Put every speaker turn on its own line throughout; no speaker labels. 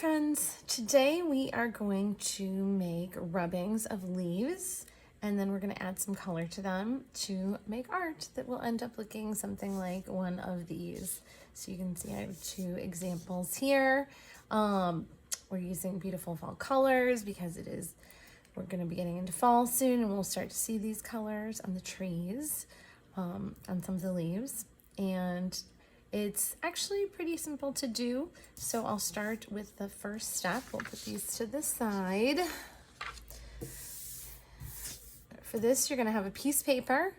friends, today we are going to make rubbings of leaves and then we're going to add some color to them to make art that will end up looking something like one of these. So you can see I have two examples here. We're using beautiful fall colors because we're going to be getting into fall soon and we'll start to see these colors on the trees, on some of the leaves. And it's actually pretty simple to do, so I'll start with the first step. We'll put these to the side. For this, you're gonna have a piece of paper.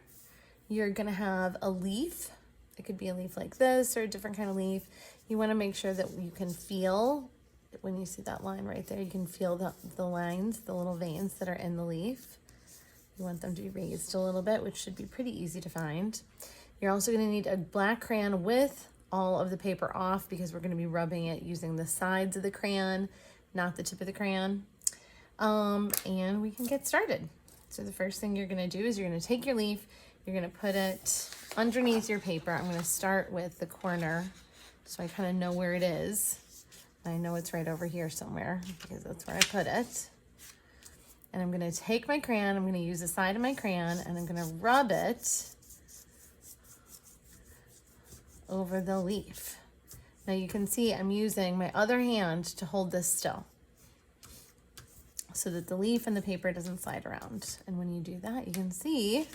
You're gonna have a leaf. It could be a leaf like this or a different kind of leaf. You wanna make sure that you can feel, when you see that line right there, you can feel the lines, the little veins that are in the leaf. You want them to be raised a little bit, which should be pretty easy to find. You're also going to need a black crayon with all of the paper off because we're going to be rubbing it using the sides of the crayon, not the tip of the crayon. And we can get started. So the first thing you're going to do is you're going to take your leaf, you're going to put it underneath your paper. I'm going to start with the corner so I kind of know where it is. I know it's right over here somewhere because that's where I put it. And I'm going to take my crayon, I'm going to use the side of my crayon, and I'm going to rub it over the leaf. Now you can see I'm using my other hand to hold this still so that the leaf and the paper doesn't slide around. And when you do that, you can see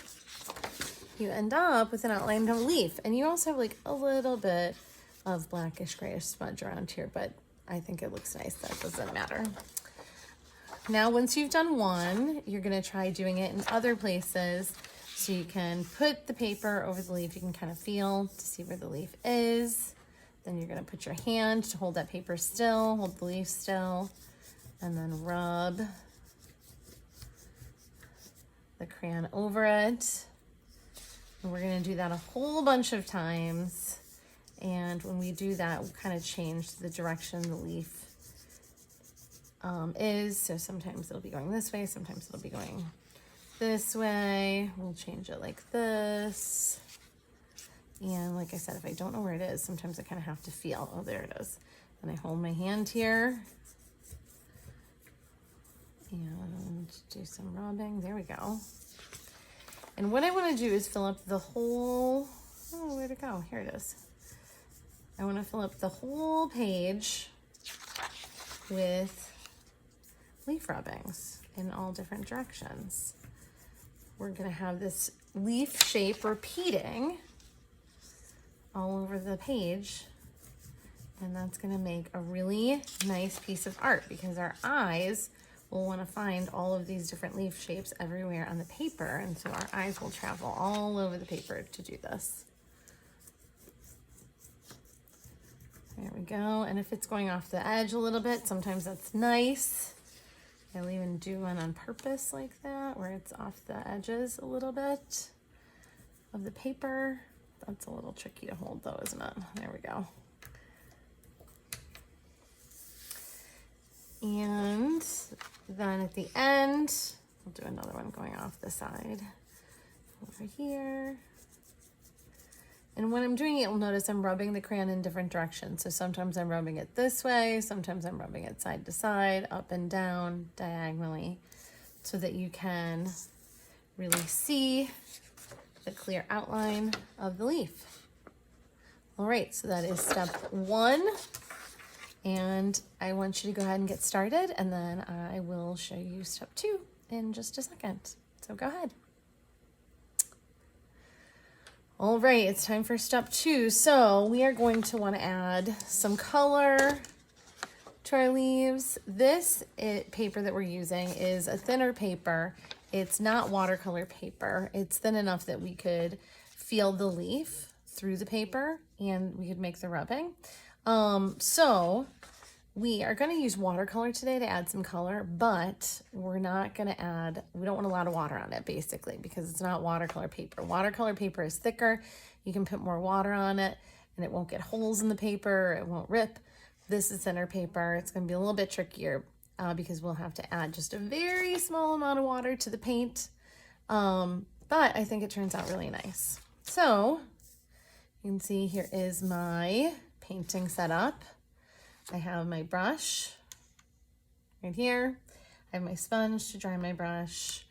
you end up with an outline of a leaf. And you also have like a little bit of blackish grayish smudge around here, but I think it looks nice. That doesn't matter. Now, once you've done one, you're gonna try doing it in other places. So you can put the paper over the leaf. You can kind of feel to see where the leaf is. Then you're gonna put your hand to hold that paper still, hold the leaf still, and then rub the crayon over it. And we're gonna do that a whole bunch of times. And when we do that, we'll kind of change the direction the leaf is. So sometimes it'll be going this way, sometimes it'll be going this way. We'll change it like this. And like I said, if I don't know where it is, sometimes I kind of have to feel, oh, there it is. And I hold my hand here and do some rubbing. There we go. And what I want to do is fill up the whole, oh, where'd it go? Here it is. I want to fill up the whole page with leaf rubbings in all different directions. We're going to have this leaf shape repeating all over the page, and that's going to make a really nice piece of art because our eyes will want to find all of these different leaf shapes everywhere on the paper, and so our eyes will travel all over the paper to do this. There we go. And if it's going off the edge a little bit, sometimes that's nice. I'll even do one on purpose like that, where it's off the edges a little bit of the paper. That's a little tricky to hold though, isn't it? There we go. And then at the end, we'll do another one going off the side over here. And when I'm doing it, you'll notice I'm rubbing the crayon in different directions. So sometimes I'm rubbing it this way, sometimes I'm rubbing it side to side, up and down, diagonally, so that you can really see the clear outline of the leaf. All right, so that is step one. And I want you to go ahead and get started, and then I will show you step two in just a second. So go ahead. All right, it's time for step two. So we are going to want to add some color to our leaves. This paper that we're using is a thinner paper. It's not watercolor paper. It's thin enough that we could feel the leaf through the paper and we could make the rubbing. So we are going to use watercolor today to add some color, but we're not going to add, we don't want a lot of water on it basically because it's not watercolor paper. Watercolor paper is thicker. You can put more water on it and it won't get holes in the paper. It won't rip. This is thinner paper. It's going to be a little bit trickier because we'll have to add just a very small amount of water to the paint. But I think it turns out really nice. So you can see here is my painting setup. I have my brush right here. I have my sponge to dry my brush.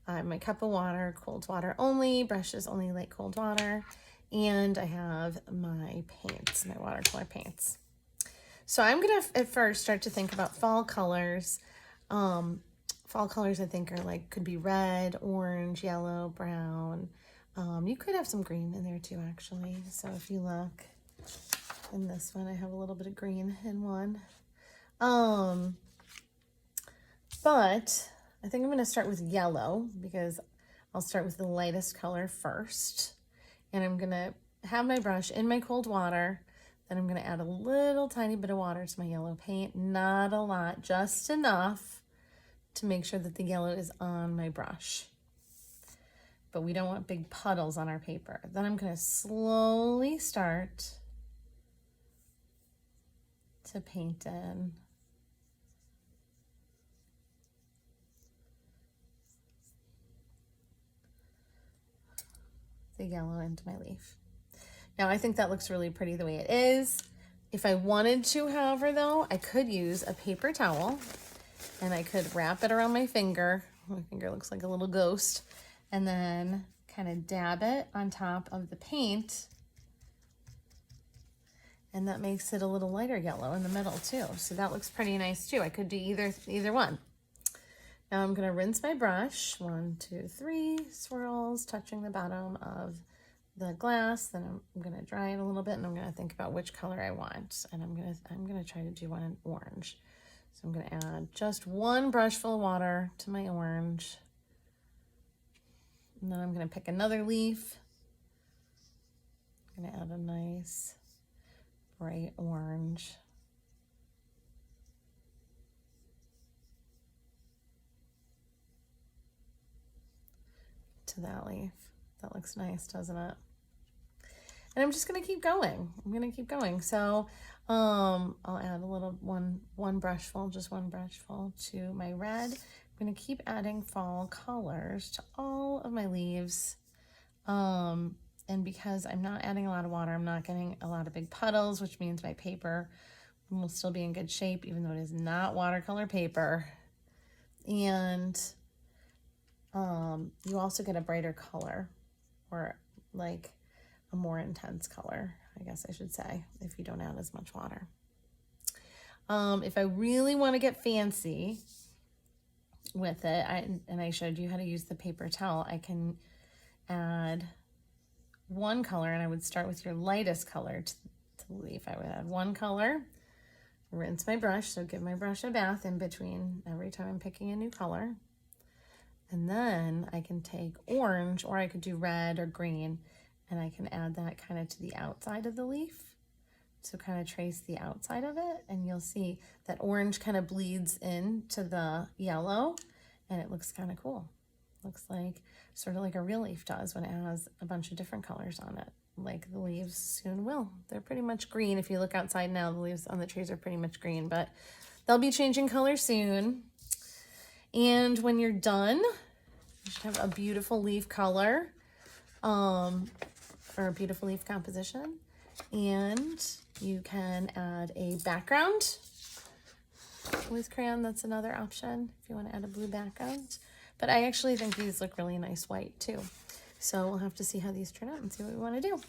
I have my cup of water, cold water only. Brushes only like cold water. And I have my paints, my watercolor paints. So I'm gonna at first start to think about fall colors. Fall colors I think are like, could be red, orange, yellow, brown. You could have some green in there too, actually. So if you look in this one, I have a little bit of green in one. But I think I'm gonna start with yellow because I'll start with the lightest color first. And I'm gonna have my brush in my cold water. Then I'm gonna add a little tiny bit of water to my yellow paint, not a lot, just enough to make sure that the yellow is on my brush. But we don't want big puddles on our paper. Then I'm gonna slowly start to paint in the yellow into my leaf. Now I think that looks really pretty the way it is. If I wanted to, however, though, I could use a paper towel and I could wrap it around my finger. My finger looks like a little ghost. And then kind of dab it on top of the paint. And that makes it a little lighter yellow in the middle too. So that looks pretty nice too. I could do either one. Now I'm gonna rinse my brush, 1, 2, 3 swirls, touching the bottom of the glass. Then I'm gonna dry it a little bit and I'm gonna think about which color I want. And I'm gonna try to do one in orange. So I'm gonna add just 1 brush full of water to my orange. And then I'm gonna pick another leaf. I'm gonna add a nice bright orange. To that leaf. That looks nice, doesn't it? And I'm just gonna keep going. I'm gonna keep going. So I'll add a little one brush full, just 1 brush full to my red. I'm gonna keep adding fall colors to all of my leaves. And because I'm not adding a lot of water, I'm not getting a lot of big puddles, which means my paper will still be in good shape, even though it is not watercolor paper. And you also get a brighter color, or like a more intense color, I guess I should say, if you don't add as much water. If I really want to get fancy with it, and I showed you how to use the paper towel, I can add 1 color, and I would start with your lightest color to the leaf. I would add 1 color, rinse my brush, so give my brush a bath in between every time I'm picking a new color. And then I can take orange, or I could do red or green, and I can add that kind of to the outside of the leaf. So kind of trace the outside of it, and you'll see that orange kind of bleeds into the yellow, and it looks kind of cool. Looks like sort of like a real leaf does when it has a bunch of different colors on it, like the leaves soon will. They're pretty much green. If you look outside now, the leaves on the trees are pretty much green, but they'll be changing color soon. And when you're done, you should have a beautiful leaf color, or a beautiful leaf composition. And you can add a background with crayon. That's another option if you want to add a blue background. But I actually think these look really nice white too. So we'll have to see how these turn out and see what we want to do.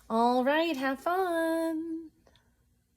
All right, have fun.